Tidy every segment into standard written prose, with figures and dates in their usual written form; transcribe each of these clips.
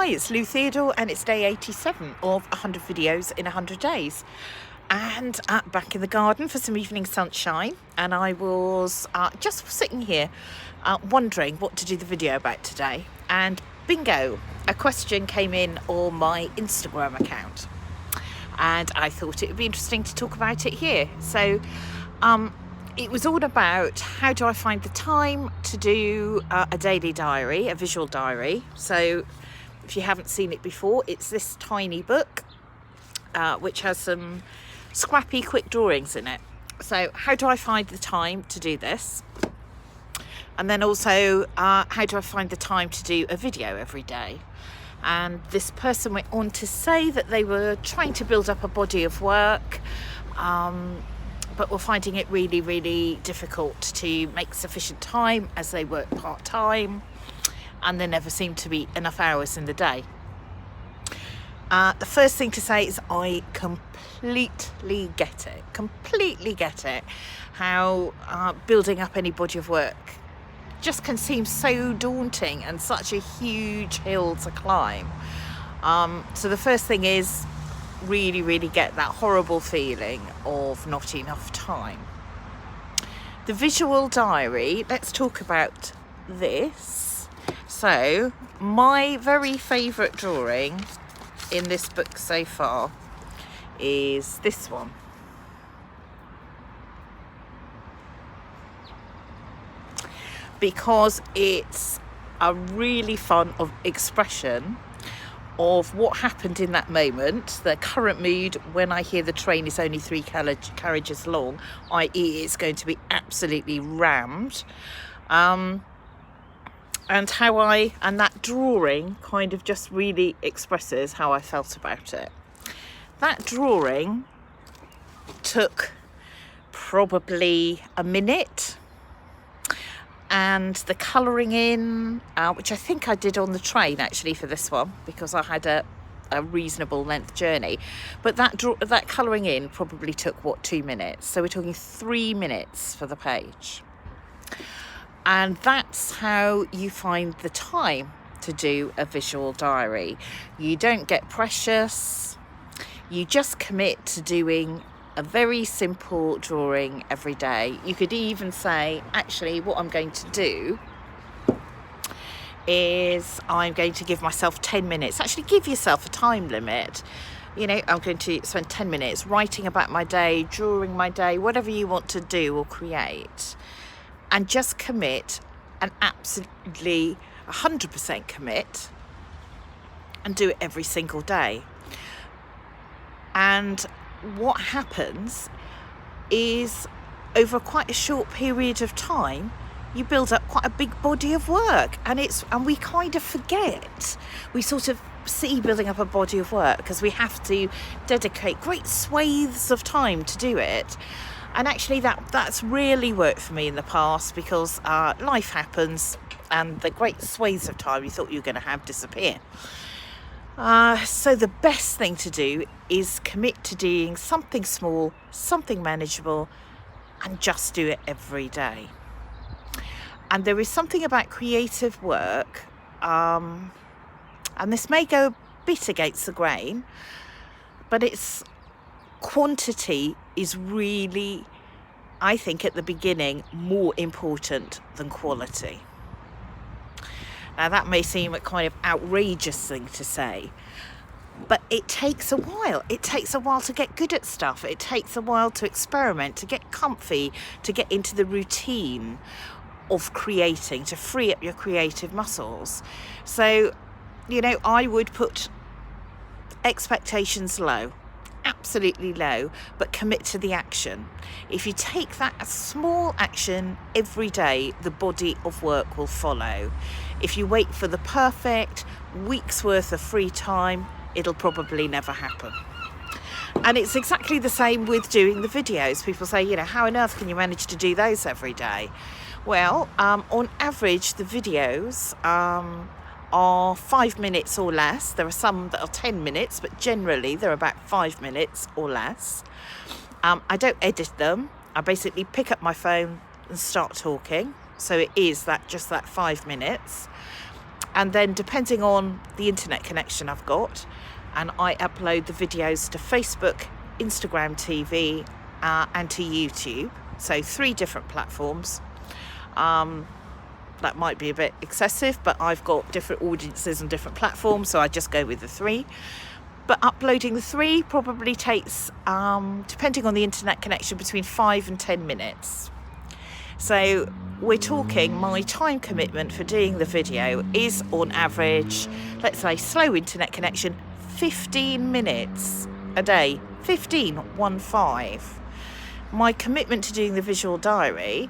Hi, it's Lou Theodore and it's day 87 of 100 videos in 100 days. And back in the garden for some evening sunshine, and I was just sitting here wondering what to do the video about today, and bingo, a question came in on my Instagram account and I thought it would be interesting to talk about it here. So it was all about how do I find the time to do a daily diary, a visual diary. So if you haven't seen it before, it's this tiny book which has some scrappy quick drawings in it. So how do I find the time to do this? And then also how do I find the time to do a video every day? And this person went on to say that they were trying to build up a body of work, but were finding it really, really difficult to make sufficient time as they work part-time, and there never seemed to be enough hours in the day. The first thing to say is I completely get it, how building up any body of work just can seem so daunting and such a huge hill to climb. So the first thing is really get that horrible feeling of not enough time. The visual diary, let's talk about this. So my very favourite drawing in this book so far is this one. Because it's a really fun expression of what happened in that moment, the current mood when I hear the train is only 3 carriages long, i.e. it's going to be absolutely rammed. And that drawing kind of just really expresses how I felt about it. That drawing took probably a minute, and the colouring in, which I think I did on the train actually for this one, because I had a reasonable length journey, but that colouring in probably took 2 minutes, so we're talking 3 minutes for the page. And that's how you find the time to do a visual diary. You don't get precious, you just commit to doing a very simple drawing every day. You could even say, actually, what I'm going to do is I'm going to give myself 10 minutes. Actually, give yourself a time limit. You know, I'm going to spend 10 minutes writing about my day, drawing my day, whatever you want to do or create. And just commit, and absolutely 100% commit, and do it every single day. And what happens is, over quite a short period of time, you build up quite a big body of work, and we kind of forget. We sort of see building up a body of work because we have to dedicate great swathes of time to do it. And actually that's really worked for me in the past, because life happens and the great swathes of time you thought you were going to have disappear. So the best thing to do is commit to doing something small, something manageable, and just do it every day. And there is something about creative work, and this may go a bit against the grain, but it's quantity is really, I think, at the beginning more important than quality. Now that may seem a kind of outrageous thing to say, but it takes a while. It takes a while to get good at stuff. It takes a while to experiment, to get comfy, to get into the routine of creating, to free up your creative muscles. So, you know, I would put expectations low. Absolutely low, but commit to the action. If you take that small action every day, the body of work will follow. If you wait for the perfect week's worth of free time, it'll probably never happen. And it's exactly the same with doing the videos. People say, you know, how on earth can you manage to do those every day? Well, on average, the videos are 5 minutes or less. There are some that are 10 minutes, but generally they're about 5 minutes or less. I don't edit them. I basically pick up my phone and start talking. So it is just that 5 minutes. And then depending on the internet connection I've got, and I upload the videos to Facebook, Instagram TV, and to YouTube. So 3 different platforms. That might be a bit excessive, but I've got different audiences on different platforms, so I just go with the 3. But uploading the 3 probably takes, depending on the internet connection, between 5 and 10 minutes. So we're talking, my time commitment for doing the video is on average, let's say slow internet connection, 15 minutes a day. 15. My commitment to doing the visual diary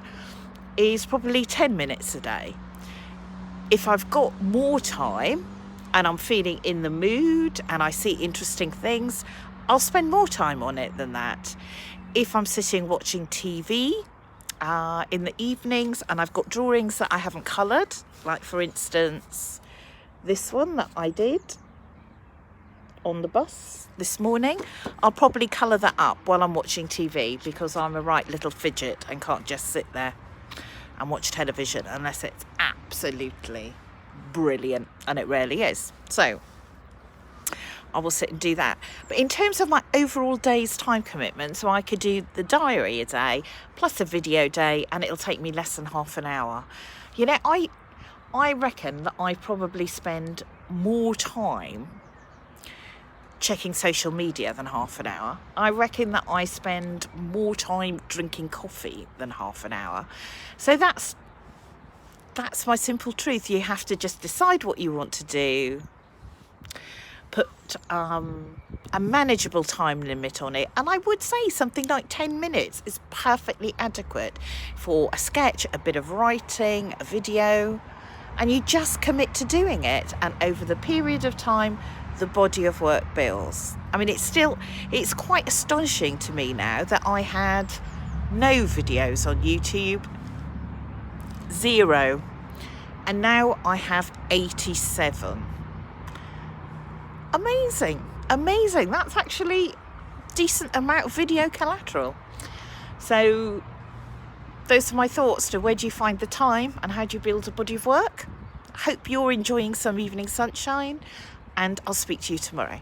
is probably 10 minutes a day. If I've got more time and I'm feeling in the mood and I see interesting things, I'll spend more time on it than that. If I'm sitting watching TV in the evenings and I've got drawings that I haven't coloured, like for instance this one that I did on the bus this morning, I'll probably colour that up while I'm watching TV, because I'm a right little fidget and can't just sit there and watch television unless it's absolutely brilliant, and it rarely is. So I will sit and do that. But in terms of my overall day's time commitment, so I could do the diary a day plus a video day, and it'll take me less than half an hour. You know, I reckon that I probably spend more time checking social media than half an hour. I reckon that I spend more time drinking coffee than half an hour. So that's my simple truth. You have to just decide what you want to do, put a manageable time limit on it, and I would say something like 10 minutes is perfectly adequate for a sketch, a bit of writing, a video, and you just commit to doing it, and over the period of time the body of work builds. I mean, it's quite astonishing to me now that I had no videos on YouTube, 0, and now I have 87. Amazing. That's actually decent amount of video collateral. So those are my thoughts to where do you find the time and how do you build a body of work. I hope you're enjoying some evening sunshine, and I'll speak to you tomorrow.